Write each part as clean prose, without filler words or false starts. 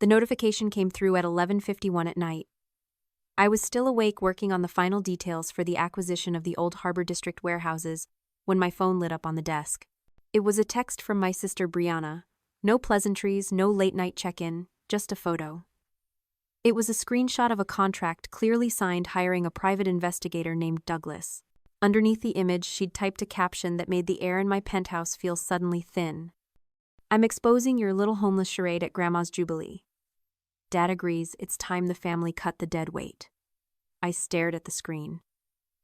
The notification came through at 11:51 at night. I was still awake working on the final details for the acquisition of the old Harbor District warehouses when my phone lit up on the desk. It was a text from my sister Brianna. No pleasantries, no late-night check-in, just a photo. It was a screenshot of a contract clearly signed hiring a private investigator named Douglas. Underneath the image, she'd typed a caption that made the air in my penthouse feel suddenly thin. "I'm exposing your little homeless charade at Grandma's Jubilee. Dad agrees it's time the family cut the dead weight." I stared at the screen.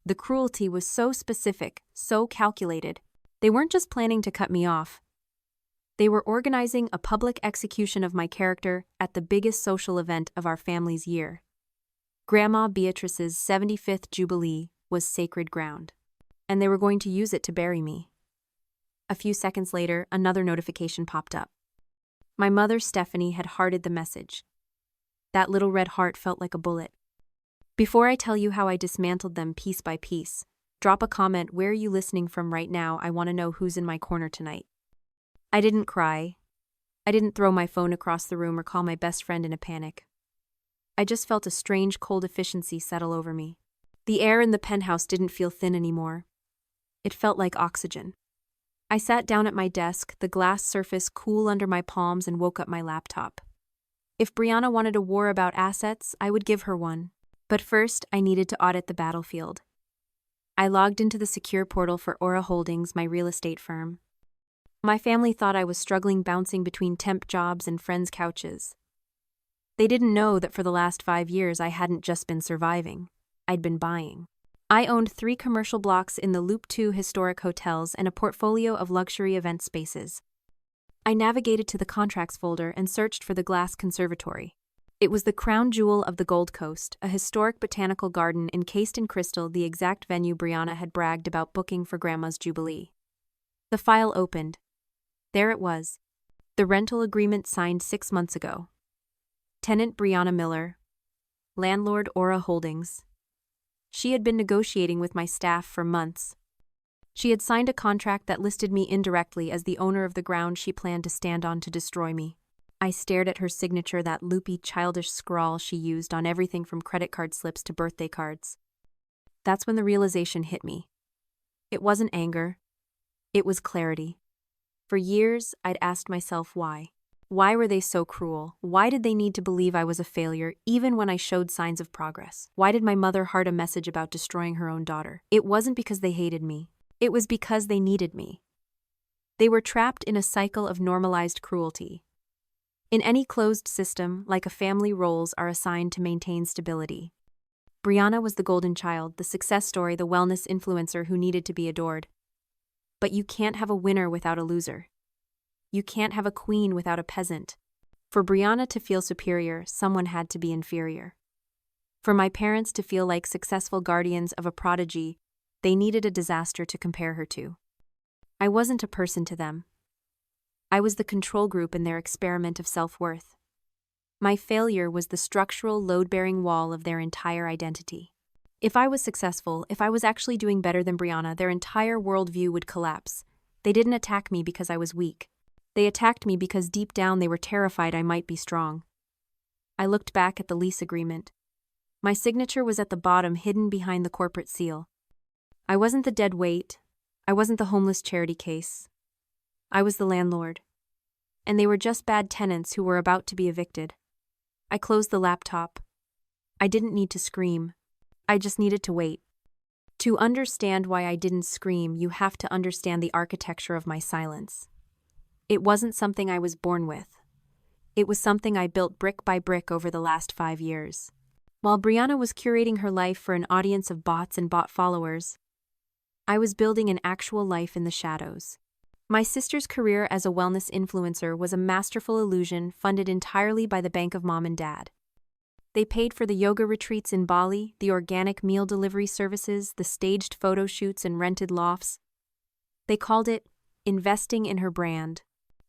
The cruelty was so specific, so calculated. They weren't just planning to cut me off. They were organizing a public execution of my character at the biggest social event of our family's year. Grandma Beatrice's 75th Jubilee was sacred ground, and they were going to use it to bury me. A few seconds later, another notification popped up. My mother, Stephanie, had hearted the message. That little red heart felt like a bullet. Before I tell you how I dismantled them piece by piece, drop a comment. Where are you listening from right now? I want to know who's in my corner tonight. I didn't cry. I didn't throw my phone across the room or call my best friend in a panic. I just felt a strange cold efficiency settle over me. The air in the penthouse didn't feel thin anymore. It felt like oxygen. I sat down at my desk, the glass surface cool under my palms, and woke up my laptop. If Brianna wanted a war about assets, I would give her one. But first, I needed to audit the battlefield. I logged into the secure portal for Aura Holdings, my real estate firm. My family thought I was struggling bouncing between temp jobs and friends' couches. They didn't know that for the last 5 years I hadn't just been surviving, I'd been buying. I owned 3 commercial blocks in the Loop 2 historic hotels and a portfolio of luxury event spaces. I navigated to the contracts folder and searched for the Glass Conservatory. It was the crown jewel of the Gold Coast, a historic botanical garden encased in crystal, the exact venue Brianna had bragged about booking for Grandma's Jubilee. The file opened. There it was. The rental agreement signed 6 months ago. Tenant Brianna Miller. Landlord Aura Holdings. She had been negotiating with my staff for months. She had signed a contract that listed me indirectly as the owner of the ground she planned to stand on to destroy me. I stared at her signature, that loopy, childish scrawl she used on everything from credit card slips to birthday cards. That's when the realization hit me. It wasn't anger. It was clarity. For years, I'd asked myself why. Why were they so cruel? Why did they need to believe I was a failure, even when I showed signs of progress? Why did my mother heart a message about destroying her own daughter? It wasn't because they hated me. It was because they needed me. They were trapped in a cycle of normalized cruelty. In any closed system, like a family, roles are assigned to maintain stability. Brianna was the golden child, the success story, the wellness influencer who needed to be adored. But you can't have a winner without a loser. You can't have a queen without a peasant. For Brianna to feel superior, someone had to be inferior. For my parents to feel like successful guardians of a prodigy, they needed a disaster to compare her to. I wasn't a person to them. I was the control group in their experiment of self-worth. My failure was the structural load-bearing wall of their entire identity. If I was successful, if I was actually doing better than Brianna, their entire worldview would collapse. They didn't attack me because I was weak. They attacked me because deep down they were terrified I might be strong. I looked back at the lease agreement. My signature was at the bottom, hidden behind the corporate seal. I wasn't the dead weight. I wasn't the homeless charity case. I was the landlord. And they were just bad tenants who were about to be evicted. I closed the laptop. I didn't need to scream. I just needed to wait. To understand why I didn't scream, you have to understand the architecture of my silence. It wasn't something I was born with. It was something I built brick by brick over the last 5 years. While Brianna was curating her life for an audience of bots and bot followers, I was building an actual life in the shadows. My sister's career as a wellness influencer was a masterful illusion funded entirely by the bank of mom and dad. They paid for the yoga retreats in Bali, the organic meal delivery services, the staged photo shoots and rented lofts. They called it investing in her brand.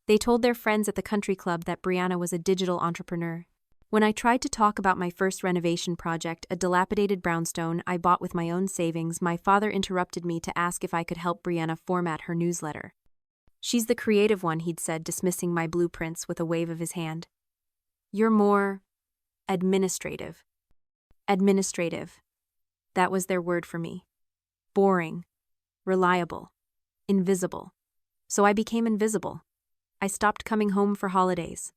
They told their friends at the country club that Brianna was a digital entrepreneur. When I tried to talk about my first renovation project, a dilapidated brownstone I bought with my own savings, my father interrupted me to ask if I could help Brianna format her newsletter. "She's the creative one," he'd said, dismissing my blueprints with a wave of his hand. You're more administrative. Administrative. That was their word for me. Boring. Reliable. Invisible. So I became invisible. I stopped coming home for holidays.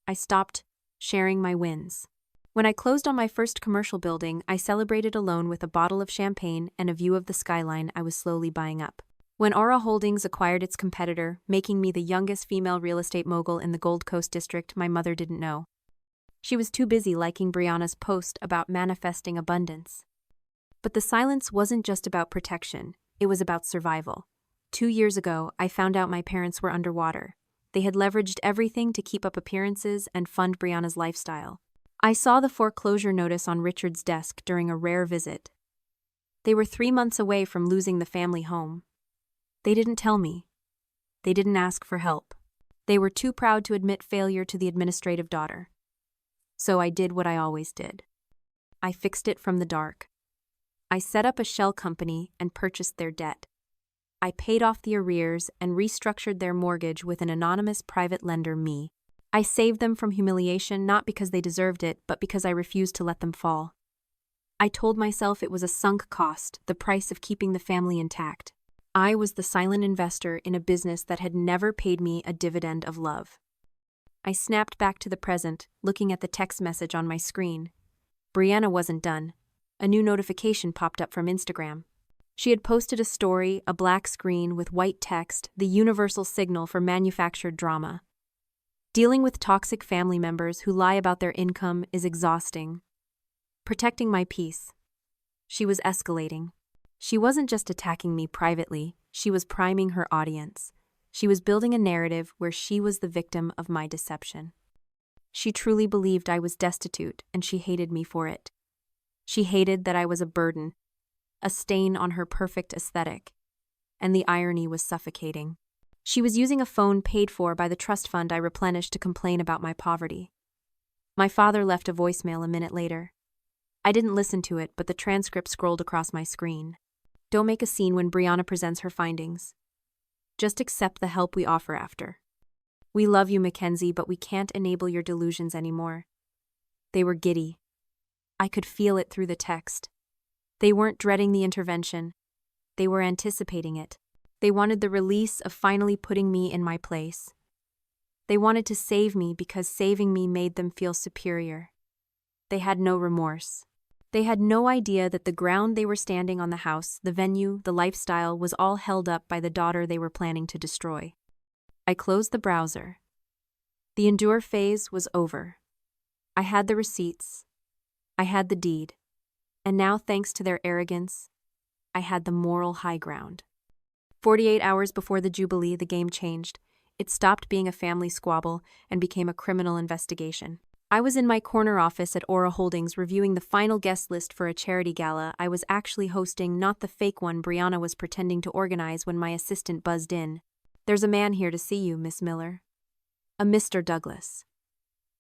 I stopped sharing my wins. When I closed on my first commercial building, I celebrated alone with a bottle of champagne and a view of the skyline I was slowly buying up. When Aura Holdings acquired its competitor, making me the youngest female real estate mogul in the Gold Coast district, my mother didn't know. She was too busy liking Brianna's post about manifesting abundance. But the silence wasn't just about protection, it was about survival. 2 years ago, I found out my parents were underwater. They had leveraged everything to keep up appearances and fund Brianna's lifestyle. I saw the foreclosure notice on Richard's desk during a rare visit. They were 3 months away from losing the family home. They didn't tell me. They didn't ask for help. They were too proud to admit failure to the administrative daughter. So I did what I always did. I fixed it from the dark. I set up a shell company and purchased their debt. I paid off the arrears and restructured their mortgage with an anonymous private lender, me. I saved them from humiliation not because they deserved it, but because I refused to let them fall. I told myself it was a sunk cost, the price of keeping the family intact. I was the silent investor in a business that had never paid me a dividend of love. I snapped back to the present, looking at the text message on my screen. Brianna wasn't done. A new notification popped up from Instagram. She had posted a story, a black screen with white text, the universal signal for manufactured drama. Dealing with toxic family members who lie about their income is exhausting. Protecting my peace. She was escalating. She wasn't just attacking me privately, she was priming her audience. She was building a narrative where she was the victim of my deception. She truly believed I was destitute, and she hated me for it. She hated that I was a burden, a stain on her perfect aesthetic. And the irony was suffocating. She was using a phone paid for by the trust fund I replenished to complain about my poverty. My father left a voicemail a minute later. I didn't listen to it, but the transcript scrolled across my screen. Don't make a scene when Brianna presents her findings. Just accept the help we offer after. We love you, Mackenzie, but we can't enable your delusions anymore. They were giddy. I could feel it through the text. They weren't dreading the intervention. They were anticipating it. They wanted the release of finally putting me in my place. They wanted to save me because saving me made them feel superior. They had no remorse. They had no idea that the ground they were standing on, the house, the venue, the lifestyle, was all held up by the daughter they were planning to destroy. I closed the browser. The endure phase was over. I had the receipts. I had the deed. And now, thanks to their arrogance, I had the moral high ground. 48 hours before the Jubilee, the game changed. It stopped being a family squabble and became a criminal investigation. I was in my corner office at Aura Holdings reviewing the final guest list for a charity gala I was actually hosting, not the fake one Brianna was pretending to organize, when my assistant buzzed in. "There's a man here to see you, Miss Miller." "A Mr. Douglas.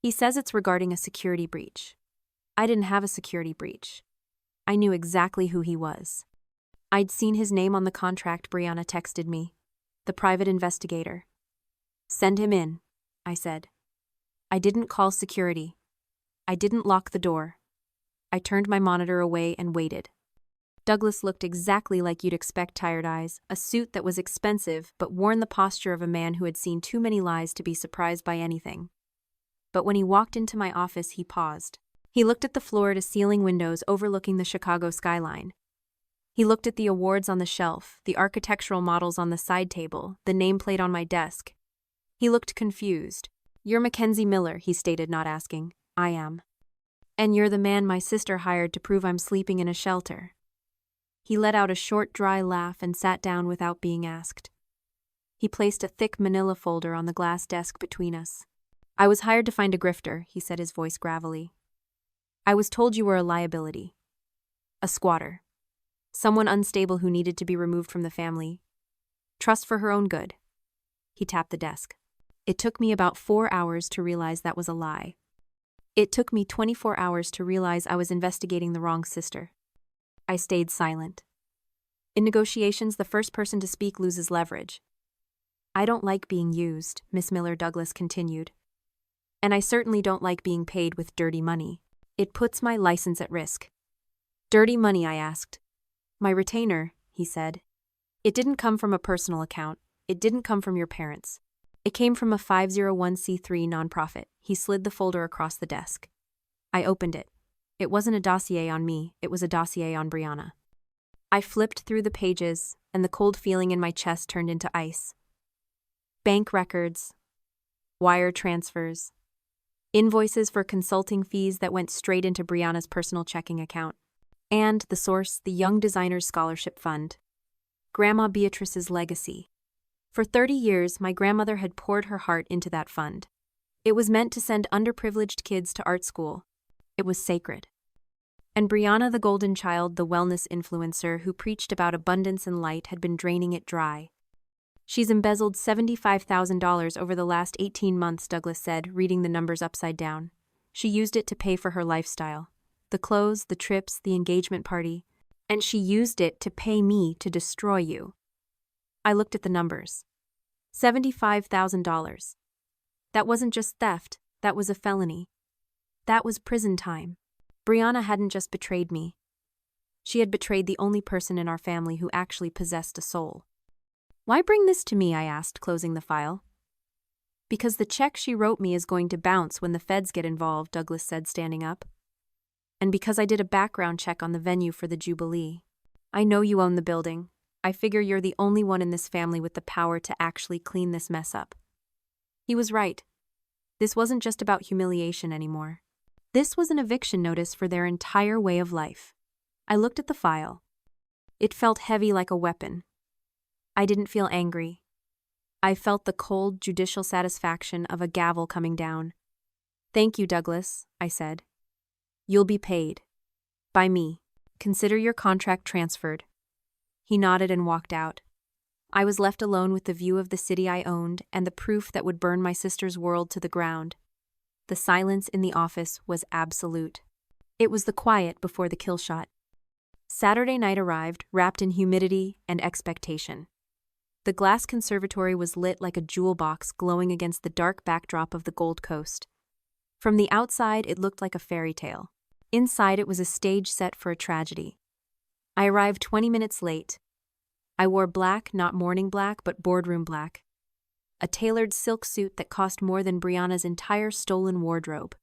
He says it's regarding a security breach." I didn't have a security breach. I knew exactly who he was. I'd seen his name on the contract. Brianna texted me. "The private investigator." "Send him in," I said. I didn't call security. I didn't lock the door. I turned my monitor away and waited. Douglas looked exactly like you'd expect, tired eyes, a suit that was expensive but worn the posture of a man who had seen too many lies to be surprised by anything. But when he walked into my office, he paused. He looked at the floor-to-ceiling windows overlooking the Chicago skyline. He looked at the awards on the shelf, the architectural models on the side table, the nameplate on my desk. He looked confused. "You're Mackenzie Miller," he stated, not asking. "I am." "And you're the man my sister hired to prove I'm sleeping in a shelter." He let out a short, dry laugh and sat down without being asked. He placed a thick manila folder on the glass desk between us. "I was hired to find a grifter," he said, his voice gravelly. "I was told you were a liability. A squatter. Someone unstable who needed to be removed from the family. Trust for her own good." He tapped the desk. It took me about 4 hours to realize that was a lie. It took me 24 hours to realize I was investigating the wrong sister. I stayed silent. In negotiations, the first person to speak loses leverage. "I don't like being used," Miss Miller Douglas continued. And I certainly don't like being paid with dirty money. It puts my license at risk. Dirty money, I asked. My retainer, he said. It didn't come from a personal account. It didn't come from your parents. It came from a 501c3 nonprofit. He slid the folder across the desk. I opened it. It wasn't a dossier on me, it was a dossier on Brianna. I flipped through the pages, and the cold feeling in my chest turned into ice. Bank records, wire transfers, invoices for consulting fees that went straight into Brianna's personal checking account, and the source, the Young Designers Scholarship Fund. Grandma Beatrice's legacy. For 30 years, my grandmother had poured her heart into that fund. It was meant to send underprivileged kids to art school. It was sacred. And Brianna, the golden child, the wellness influencer who preached about abundance and light, had been draining it dry. She's embezzled $75,000 over the last 18 months, Douglas said, reading the numbers upside down. She used it to pay for her lifestyle. The clothes, the trips, the engagement party. And she used it to pay me to destroy you. I looked at the numbers. $75,000. That wasn't just theft, that was a felony. That was prison time. Brianna hadn't just betrayed me. She had betrayed the only person in our family who actually possessed a soul. Why bring this to me, I asked, closing the file. Because the check she wrote me is going to bounce when the feds get involved, Douglas said, standing up. And because I did a background check on the venue for the Jubilee. I know you own the building. I figure you're the only one in this family with the power to actually clean this mess up. He was right. This wasn't just about humiliation anymore. This was an eviction notice for their entire way of life. I looked at the file. It felt heavy like a weapon. I didn't feel angry. I felt the cold judicial satisfaction of a gavel coming down. Thank you, Douglas, I said. You'll be paid. By me. Consider your contract transferred. He nodded and walked out. I was left alone with the view of the city I owned and the proof that would burn my sister's world to the ground. The silence in the office was absolute. It was the quiet before the kill shot. Saturday night arrived, wrapped in humidity and expectation. The glass conservatory was lit like a jewel box glowing against the dark backdrop of the Gold Coast. From the outside, it looked like a fairy tale. Inside, it was a stage set for a tragedy. I arrived 20 minutes late. I wore black, not morning black, but boardroom black. A tailored silk suit that cost more than Brianna's entire stolen wardrobe.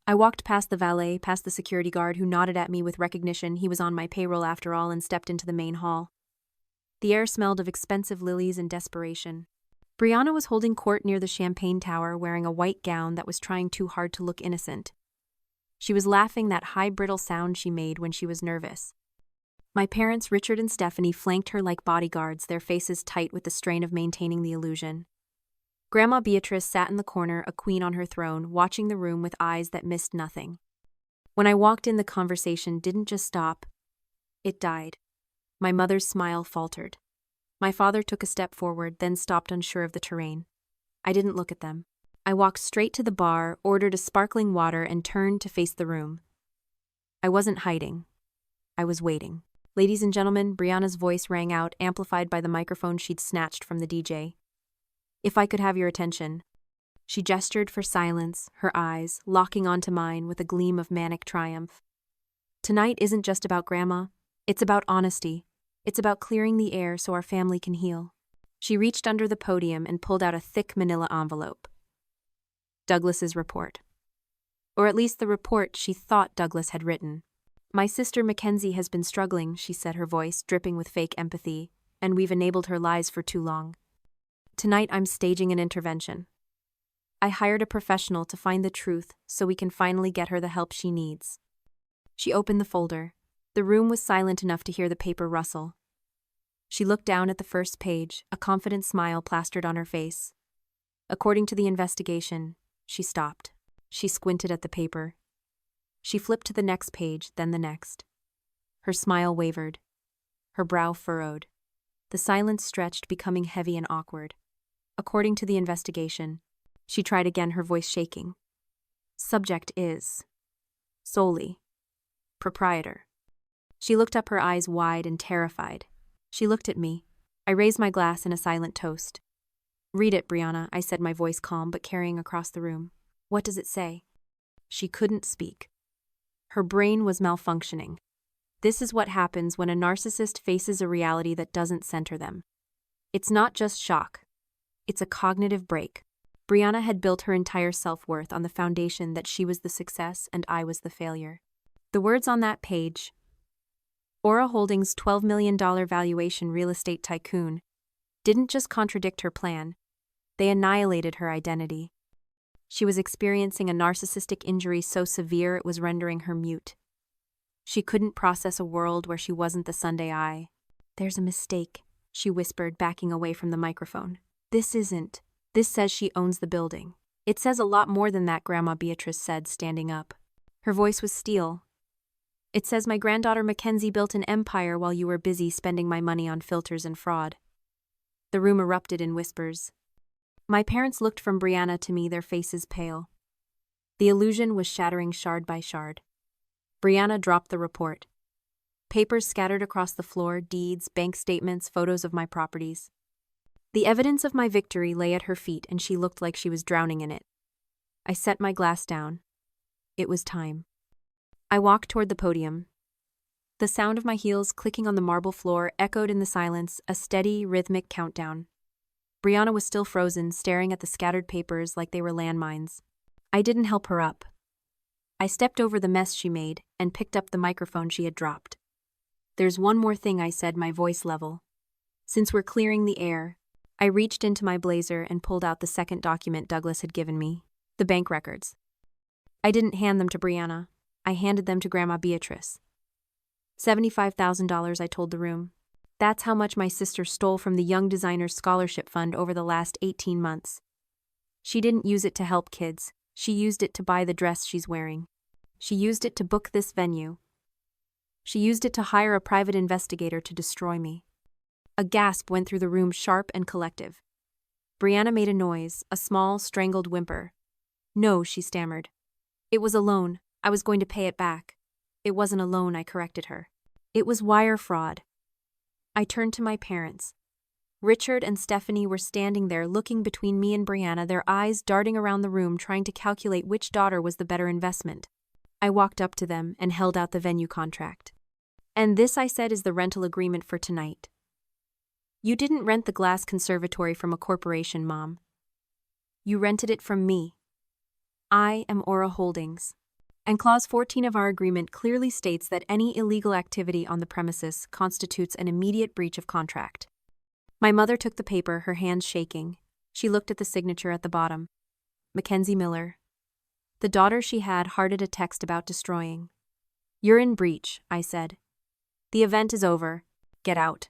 I walked past the valet, past the security guard who nodded at me with recognition he was on my payroll after all, and stepped into the main hall. The air smelled of expensive lilies and desperation. Brianna was holding court near the champagne tower, wearing a white gown that was trying too hard to look innocent. She was laughing that high brittle sound she made when she was nervous. My parents, Richard and Stephanie, flanked her like bodyguards, their faces tight with the strain of maintaining the illusion. Grandma Beatrice sat in the corner, a queen on her throne, watching the room with eyes that missed nothing. When I walked in, the conversation didn't just stop. It died. My mother's smile faltered. My father took a step forward, then stopped, unsure of the terrain. I didn't look at them. I walked straight to the bar, ordered a sparkling water, and turned to face the room. I wasn't hiding. I was waiting. Ladies and gentlemen, Brianna's voice rang out, amplified by the microphone she'd snatched from the DJ. If I could have your attention. She gestured for silence, her eyes locking onto mine with a gleam of manic triumph. Tonight isn't just about Grandma. It's about honesty. It's about clearing the air so our family can heal. She reached under the podium and pulled out a thick manila envelope. Douglas's report. Or at least the report she thought Douglas had written. My sister Mackenzie has been struggling, she said, her voice dripping with fake empathy, and we've enabled her lies for too long. Tonight I'm staging an intervention. I hired a professional to find the truth so we can finally get her the help she needs. She opened the folder. The room was silent enough to hear the paper rustle. She looked down at the first page, a confident smile plastered on her face. According to the investigation, she stopped. She squinted at the paper. She flipped to the next page, then the next. Her smile wavered. Her brow furrowed. The silence stretched, becoming heavy and awkward. According to the investigation, she tried again, her voice shaking. Subject is solely proprietor. She looked up, her eyes wide and terrified. She looked at me. I raised my glass in a silent toast. Read it, Brianna, I said, my voice calm but carrying across the room. What does it say? She couldn't speak. Her brain was malfunctioning. This is what happens when a narcissist faces a reality that doesn't center them. It's not just shock. It's a cognitive break. Brianna had built her entire self-worth on the foundation that she was the success and I was the failure. The words on that page, Aura Holdings' $12 million valuation real estate tycoon, didn't just contradict her plan, they annihilated her identity. She was experiencing a narcissistic injury so severe it was rendering her mute. She couldn't process a world where she wasn't the Sunday eye. There's a mistake, she whispered, backing away from the microphone. This says she owns the building. It says a lot more than that, Grandma Beatrice said, standing up. Her voice was steel. It says my granddaughter Mackenzie built an empire while you were busy spending my money on filters and fraud. The room erupted in whispers. My parents looked from Brianna to me, their faces pale. The illusion was shattering shard by shard. Brianna dropped the report. Papers scattered across the floor, deeds, bank statements, photos of my properties. The evidence of my victory lay at her feet, and she looked like she was drowning in it. I set my glass down. It was time. I walked toward the podium. The sound of my heels clicking on the marble floor echoed in the silence, a steady, rhythmic countdown. Brianna was still frozen, staring at the scattered papers like they were landmines. I didn't help her up. I stepped over the mess she made and picked up the microphone she had dropped. There's one more thing, I said, my voice level. Since we're clearing the air, I reached into my blazer and pulled out the second document Douglas had given me, the bank records. I didn't hand them to Brianna. I handed them to Grandma Beatrice. $75,000, I told the room. That's how much my sister stole from the Young Designers Scholarship Fund over the last 18 months. She didn't use it to help kids. She used it to buy the dress she's wearing. She used it to book this venue. She used it to hire a private investigator to destroy me. A gasp went through the room, sharp and collective. Brianna made a noise, a small, strangled whimper. No, she stammered. It was a loan. I was going to pay it back. It wasn't a loan, I corrected her. It was wire fraud. I turned to my parents. Richard and Stephanie were standing there, looking between me and Brianna, their eyes darting around the room, trying to calculate which daughter was the better investment. I walked up to them and held out the venue contract. And this, I said, is the rental agreement for tonight. You didn't rent the glass conservatory from a corporation, Mom. You rented it from me. I am Aura Holdings. And Clause 14 of our agreement clearly states that any illegal activity on the premises constitutes an immediate breach of contract. My mother took the paper, her hands shaking. She looked at the signature at the bottom. Mackenzie Miller. The daughter she had hearted a text about destroying. You're in breach, I said. The event is over. Get out.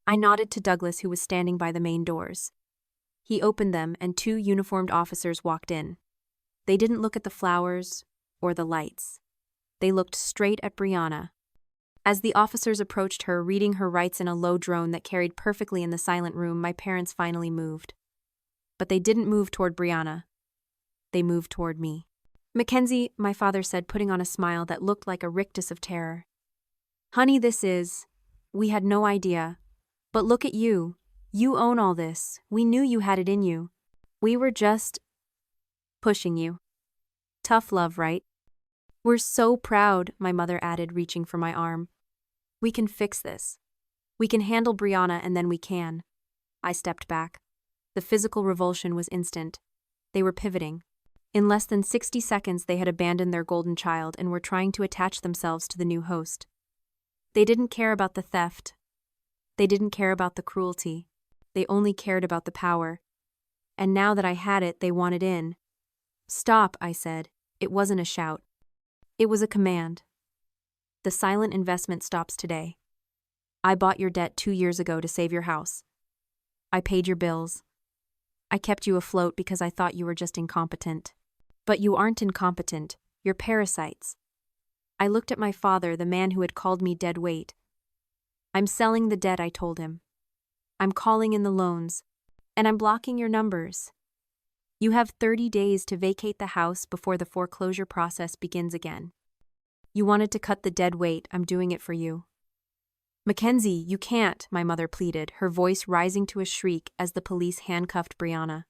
I nodded to Douglas, who was standing by the main doors. He opened them, and 2 uniformed officers walked in. They didn't look at the flowers or the lights. They looked straight at Brianna. As the officers approached her, reading her rights in a low drone that carried perfectly in the silent room, my parents finally moved. But they didn't move toward Brianna. They moved toward me. Mackenzie, my father said, putting on a smile that looked like a rictus of terror. Honey, we had no idea. But look at you. You own all this. We knew you had it in you. We were just pushing you. Tough love, right? We're so proud, my mother added, reaching for my arm. We can fix this. We can handle Brianna, and then we can. I stepped back. The physical revulsion was instant. They were pivoting. In less than 60 seconds, they had abandoned their golden child and were trying to attach themselves to the new host. They didn't care about the theft. They didn't care about the cruelty. They only cared about the power. And now that I had it, they wanted in. Stop, I said. It wasn't a shout. It was a command. The silent investment stops today. I bought your debt 2 years ago to save your house. I paid your bills. I kept you afloat because I thought you were just incompetent. But you aren't incompetent. You're parasites. I looked at my father, the man who had called me dead weight. I'm selling the debt, I told him. I'm calling in the loans. And I'm blocking your numbers. You have 30 days to vacate the house before the foreclosure process begins again. You wanted to cut the dead weight. I'm doing it for you. Mackenzie, you can't, my mother pleaded, her voice rising to a shriek as the police handcuffed Brianna.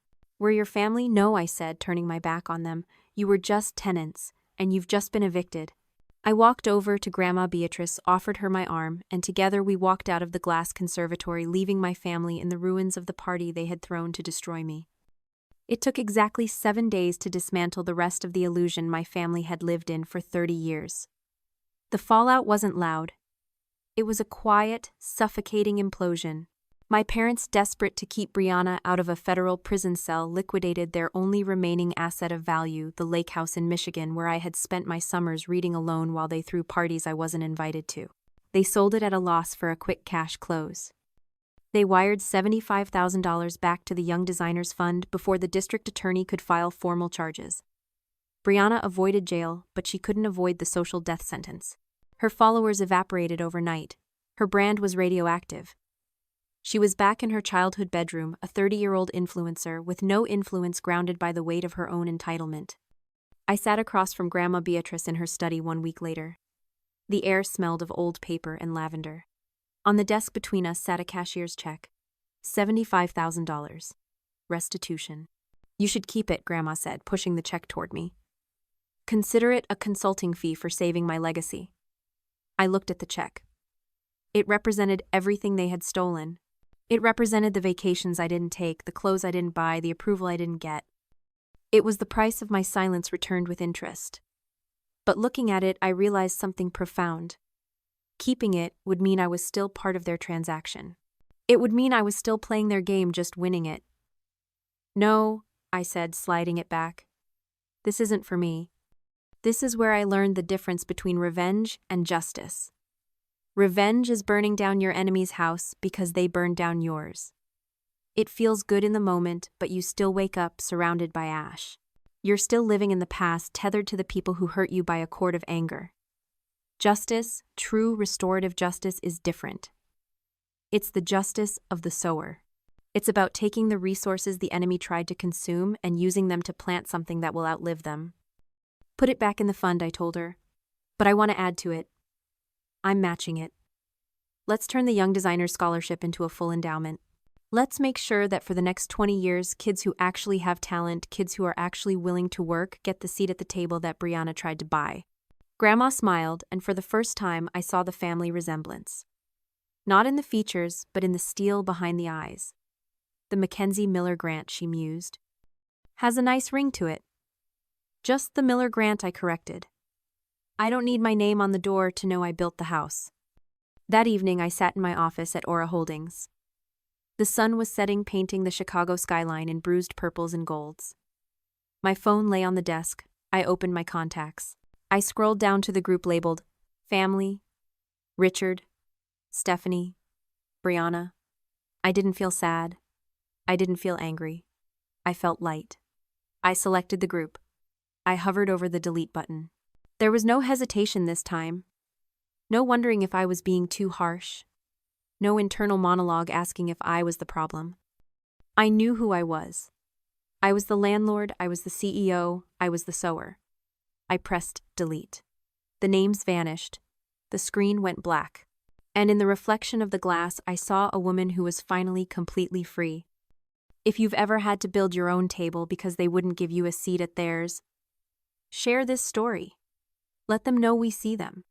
We're your family? No, I said, turning my back on them. You were just tenants, and you've just been evicted. I walked over to Grandma Beatrice, offered her my arm, and together we walked out of the glass conservatory, leaving my family in the ruins of the party they had thrown to destroy me. It took exactly 7 days to dismantle the rest of the illusion my family had lived in for 30 years. The fallout wasn't loud. It was a quiet, suffocating implosion. My parents, desperate to keep Brianna out of a federal prison cell, liquidated their only remaining asset of value, the lake house in Michigan where I had spent my summers reading alone while they threw parties I wasn't invited to. They sold it at a loss for a quick cash close. They wired $75,000 back to the Young Designers Fund before the district attorney could file formal charges. Brianna avoided jail, but she couldn't avoid the social death sentence. Her followers evaporated overnight. Her brand was radioactive. She was back in her childhood bedroom, a 30-year-old influencer with no influence, grounded by the weight of her own entitlement. I sat across from Grandma Beatrice in her study 1 week later. The air smelled of old paper and lavender. On the desk between us sat a cashier's check. $75,000. Restitution. You should keep it, Grandma said, pushing the check toward me. Consider it a consulting fee for saving my legacy. I looked at the check. It represented everything they had stolen. It represented the vacations I didn't take, the clothes I didn't buy, the approval I didn't get. It was the price of my silence returned with interest. But looking at it, I realized something profound. Keeping it would mean I was still part of their transaction. It would mean I was still playing their game, just winning it. No, I said, sliding it back. This isn't for me. This is where I learned the difference between revenge and justice. Revenge is burning down your enemy's house because they burned down yours. It feels good in the moment, but you still wake up surrounded by ash. You're still living in the past, tethered to the people who hurt you by a cord of anger. Justice, true restorative justice, is different. It's the justice of the sower. It's about taking the resources the enemy tried to consume and using them to plant something that will outlive them. Put it back in the fund, I told her. But I want to add to it. I'm matching it. Let's turn the Young Designers Scholarship into a full endowment. Let's make sure that for the next 20 years, kids who actually have talent, kids who are actually willing to work, get the seat at the table that Brianna tried to buy. Grandma smiled, and for the first time, I saw the family resemblance. Not in the features, but in the steel behind the eyes. The Mackenzie Miller Grant, she mused. Has a nice ring to it. Just the Miller Grant, I corrected. I don't need my name on the door to know I built the house. That evening, I sat in my office at Aura Holdings. The sun was setting, painting the Chicago skyline in bruised purples and golds. My phone lay on the desk. I opened my contacts. I scrolled down to the group labeled Family, Richard, Stephanie, Brianna. I didn't feel sad. I didn't feel angry. I felt light. I selected the group. I hovered over the delete button. There was no hesitation this time. No wondering if I was being too harsh. No internal monologue asking if I was the problem. I knew who I was. I was the landlord, I was the CEO, I was the sower. I pressed delete. The names vanished. The screen went black. And in the reflection of the glass, I saw a woman who was finally completely free. If you've ever had to build your own table because they wouldn't give you a seat at theirs, share this story. Let them know we see them.